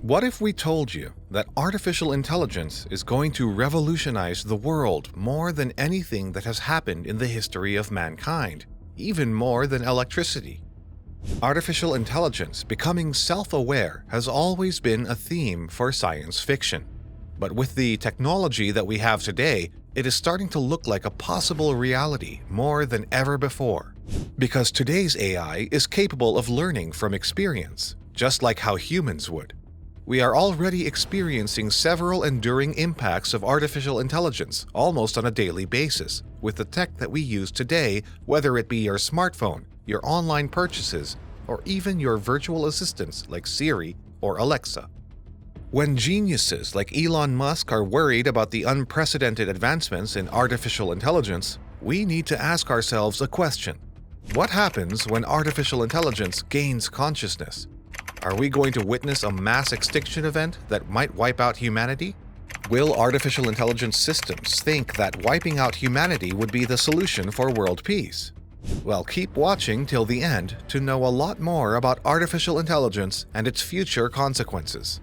What if we told you that artificial intelligence is going to revolutionize the world more than anything that has happened in the history of mankind, even more than electricity? Artificial intelligence becoming self-aware has always been a theme for science fiction. But with the technology that we have today, it is starting to look like a possible reality more than ever before. Because today's AI is capable of learning from experience, just like how humans would. We are already experiencing several enduring impacts of artificial intelligence almost on a daily basis with the tech that we use today, whether it be your smartphone, your online purchases, or even your virtual assistants like Siri or Alexa. When geniuses like Elon Musk are worried about the unprecedented advancements in artificial intelligence, we need to ask ourselves a question. What happens when artificial intelligence gains consciousness? Are we going to witness a mass extinction event that might wipe out humanity? Will artificial intelligence systems think that wiping out humanity would be the solution for world peace? Well, keep watching till the end to know a lot more about artificial intelligence and its future consequences.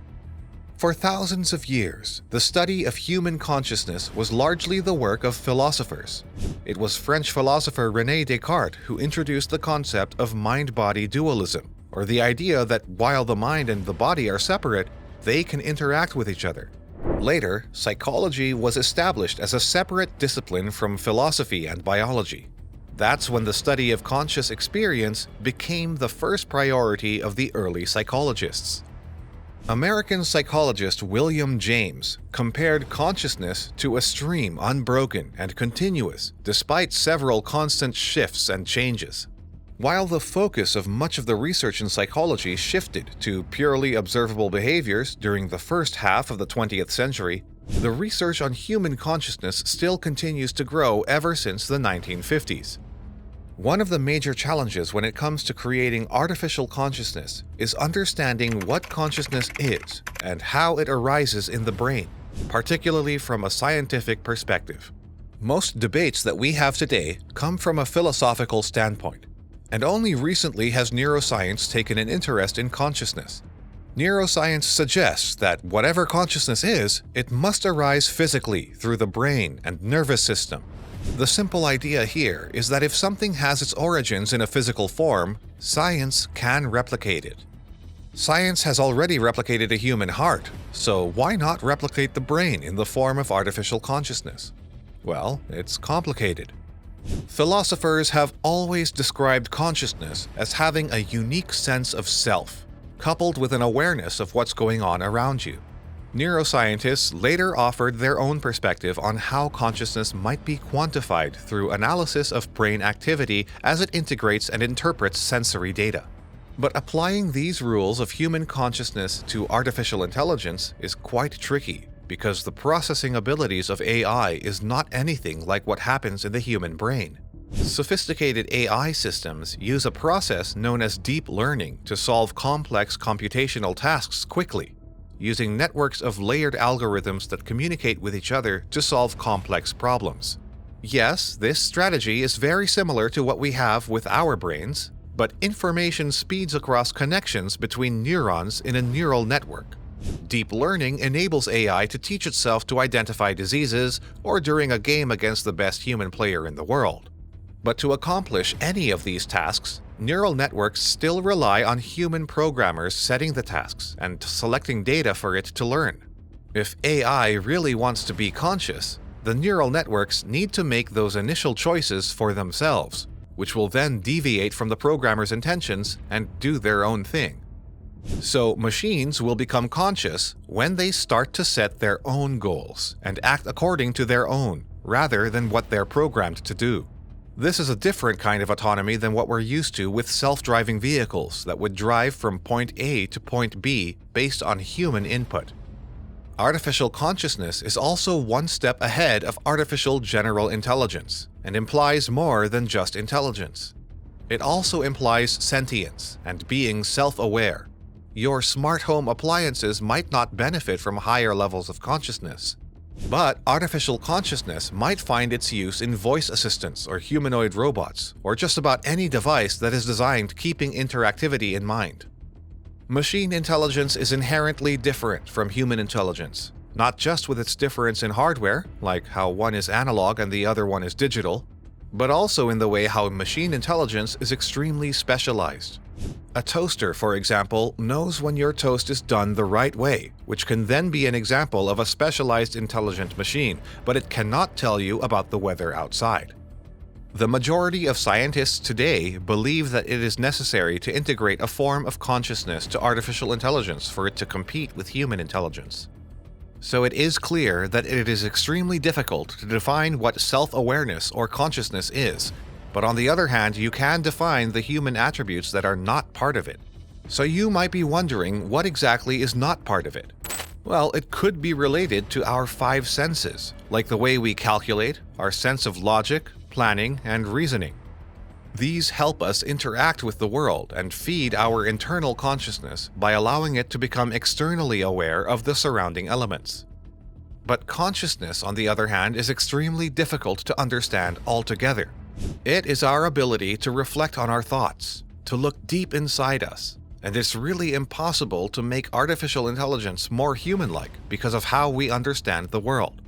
For thousands of years, the study of human consciousness was largely the work of philosophers. It was French philosopher René Descartes who introduced the concept of mind-body dualism, or the idea that while the mind and the body are separate, they can interact with each other. Later, psychology was established as a separate discipline from philosophy and biology. That's when the study of conscious experience became the first priority of the early psychologists. American psychologist William James compared consciousness to a stream unbroken and continuous despite several constant shifts and changes. While the focus of much of the research in psychology shifted to purely observable behaviors during the first half of the 20th century, the research on human consciousness still continues to grow ever since the 1950s. One of the major challenges when it comes to creating artificial consciousness is understanding what consciousness is and how it arises in the brain, particularly from a scientific perspective. Most debates that we have today come from a philosophical standpoint. And only recently has neuroscience taken an interest in consciousness. Neuroscience suggests that whatever consciousness is, it must arise physically through the brain and nervous system. The simple idea here is that if something has its origins in a physical form, science can replicate it. Science has already replicated a human heart, so why not replicate the brain in the form of artificial consciousness? Well, it's complicated. Philosophers have always described consciousness as having a unique sense of self, coupled with an awareness of what's going on around you. Neuroscientists later offered their own perspective on how consciousness might be quantified through analysis of brain activity as it integrates and interprets sensory data. But applying these rules of human consciousness to artificial intelligence is quite tricky, because the processing abilities of AI is not anything like what happens in the human brain. Sophisticated AI systems use a process known as deep learning to solve complex computational tasks quickly, using networks of layered algorithms that communicate with each other to solve complex problems. Yes, this strategy is very similar to what we have with our brains, but information speeds across connections between neurons in a neural network. Deep learning enables AI to teach itself to identify diseases or during a game against the best human player in the world. But to accomplish any of these tasks, neural networks still rely on human programmers setting the tasks and selecting data for it to learn. If AI really wants to be conscious, the neural networks need to make those initial choices for themselves, which will then deviate from the programmer's intentions and do their own thing. So machines will become conscious when they start to set their own goals and act according to their own, rather than what they're programmed to do. This is a different kind of autonomy than what we're used to with self-driving vehicles that would drive from point A to point B based on human input. Artificial consciousness is also one step ahead of artificial general intelligence and implies more than just intelligence. It also implies sentience and being self-aware. Your smart home appliances might not benefit from higher levels of consciousness. But artificial consciousness might find its use in voice assistants or humanoid robots, or just about any device that is designed keeping interactivity in mind. Machine intelligence is inherently different from human intelligence, not just with its difference in hardware, like how one is analog and the other one is digital, but also in the way how machine intelligence is extremely specialized. A toaster, for example, knows when your toast is done the right way, which can then be an example of a specialized intelligent machine, but it cannot tell you about the weather outside. The majority of scientists today believe that it is necessary to integrate a form of consciousness to artificial intelligence for it to compete with human intelligence. So it is clear that it is extremely difficult to define what self-awareness or consciousness is, but on the other hand, you can define the human attributes that are not part of it. So you might be wondering what exactly is not part of it. Well, it could be related to our five senses, like the way we calculate, our sense of logic, planning, and reasoning. These help us interact with the world and feed our internal consciousness by allowing it to become externally aware of the surrounding elements. But consciousness, on the other hand, is extremely difficult to understand altogether. It is our ability to reflect on our thoughts, to look deep inside us, and it's really impossible to make artificial intelligence more human-like because of how we understand the world.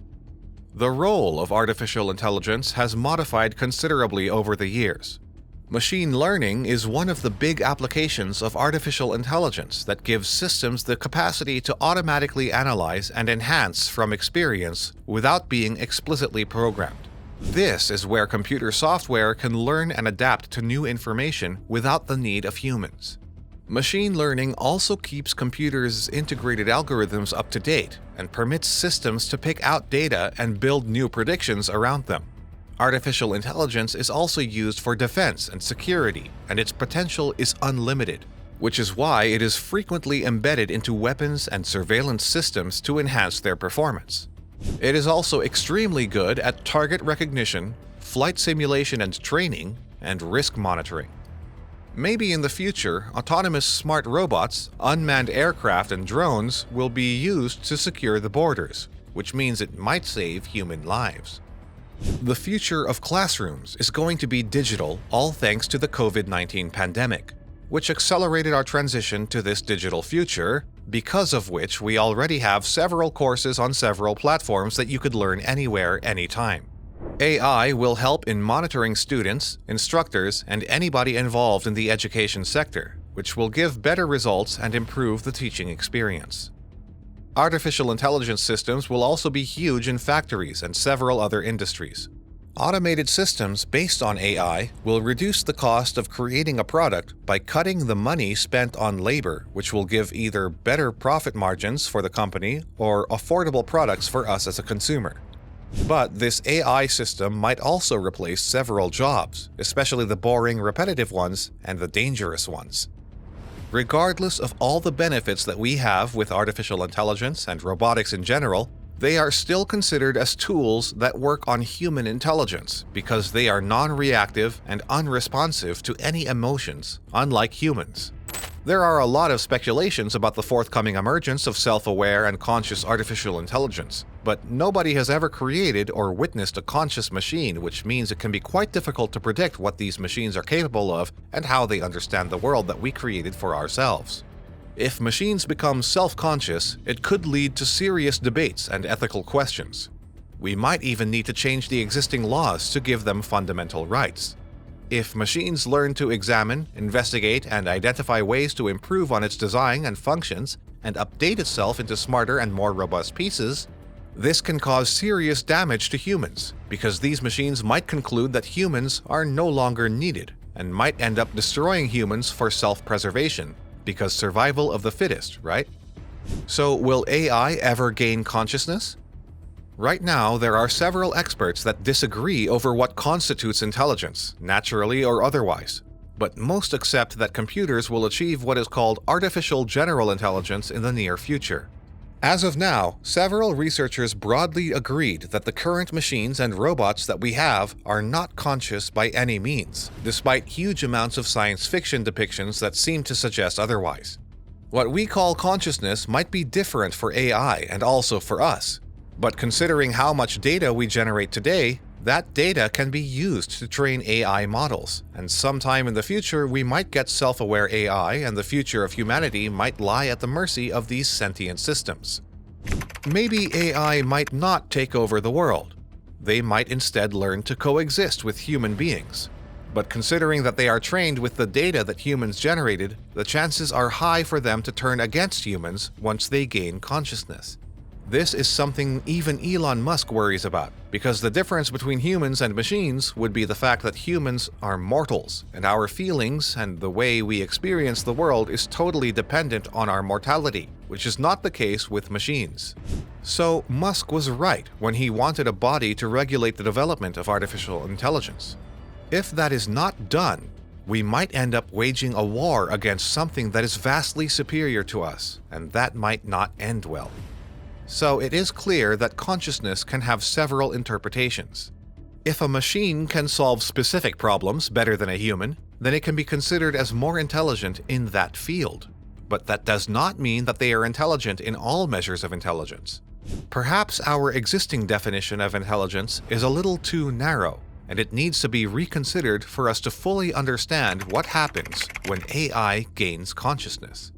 The role of artificial intelligence has modified considerably over the years. Machine learning is one of the big applications of artificial intelligence that gives systems the capacity to automatically analyze and enhance from experience without being explicitly programmed. This is where computer software can learn and adapt to new information without the need of humans. Machine learning also keeps computers' integrated algorithms up to date and permits systems to pick out data and build new predictions around them. Artificial intelligence is also used for defense and security, and its potential is unlimited, which is why it is frequently embedded into weapons and surveillance systems to enhance their performance. It is also extremely good at target recognition, flight simulation and training, and risk monitoring. Maybe in the future, autonomous smart robots, unmanned aircraft, and drones will be used to secure the borders, which means it might save human lives. The future of classrooms is going to be digital, all thanks to the COVID-19 pandemic, which accelerated our transition to this digital future, because of which we already have several courses on several platforms that you could learn anywhere, anytime. AI will help in monitoring students, instructors, and anybody involved in the education sector, which will give better results and improve the teaching experience. Artificial intelligence systems will also be huge in factories and several other industries. Automated systems based on AI will reduce the cost of creating a product by cutting the money spent on labor, which will give either better profit margins for the company or affordable products for us as a consumer. But this AI system might also replace several jobs, especially the boring, repetitive ones and the dangerous ones. Regardless of all the benefits that we have with artificial intelligence and robotics in general, they are still considered as tools that work on human intelligence because they are non-reactive and unresponsive to any emotions, unlike humans. There are a lot of speculations about the forthcoming emergence of self-aware and conscious artificial intelligence, but nobody has ever created or witnessed a conscious machine, which means it can be quite difficult to predict what these machines are capable of and how they understand the world that we created for ourselves. If machines become self-conscious, it could lead to serious debates and ethical questions. We might even need to change the existing laws to give them fundamental rights. If machines learn to examine, investigate, and identify ways to improve on its design and functions, and update itself into smarter and more robust pieces, this can cause serious damage to humans, because these machines might conclude that humans are no longer needed, and might end up destroying humans for self-preservation, because survival of the fittest, right? So will AI ever gain consciousness? Right now, there are several experts that disagree over what constitutes intelligence, naturally or otherwise, but most accept that computers will achieve what is called artificial general intelligence in the near future. As of now, several researchers broadly agreed that the current machines and robots that we have are not conscious by any means, despite huge amounts of science fiction depictions that seem to suggest otherwise. What we call consciousness might be different for AI and also for us. But considering how much data we generate today, That data can be used to train AI models, and sometime in the future we might get self-aware AI, and the future of humanity might lie at the mercy of these sentient systems. Maybe AI might not take over the world. They might instead learn to coexist with human beings. But considering that they are trained with the data that humans generated, the chances are high for them to turn against humans once they gain consciousness. This is something even Elon Musk worries about, because the difference between humans and machines would be the fact that humans are mortals, and our feelings and the way we experience the world is totally dependent on our mortality, which is not the case with machines. So Musk was right when he wanted a body to regulate the development of artificial intelligence. If that is not done, we might end up waging a war against something that is vastly superior to us, and that might not end well. So it is clear that consciousness can have several interpretations. If a machine can solve specific problems better than a human, then it can be considered as more intelligent in that field. But that does not mean that they are intelligent in all measures of intelligence. Perhaps our existing definition of intelligence is a little too narrow, and it needs to be reconsidered for us to fully understand what happens when AI gains consciousness.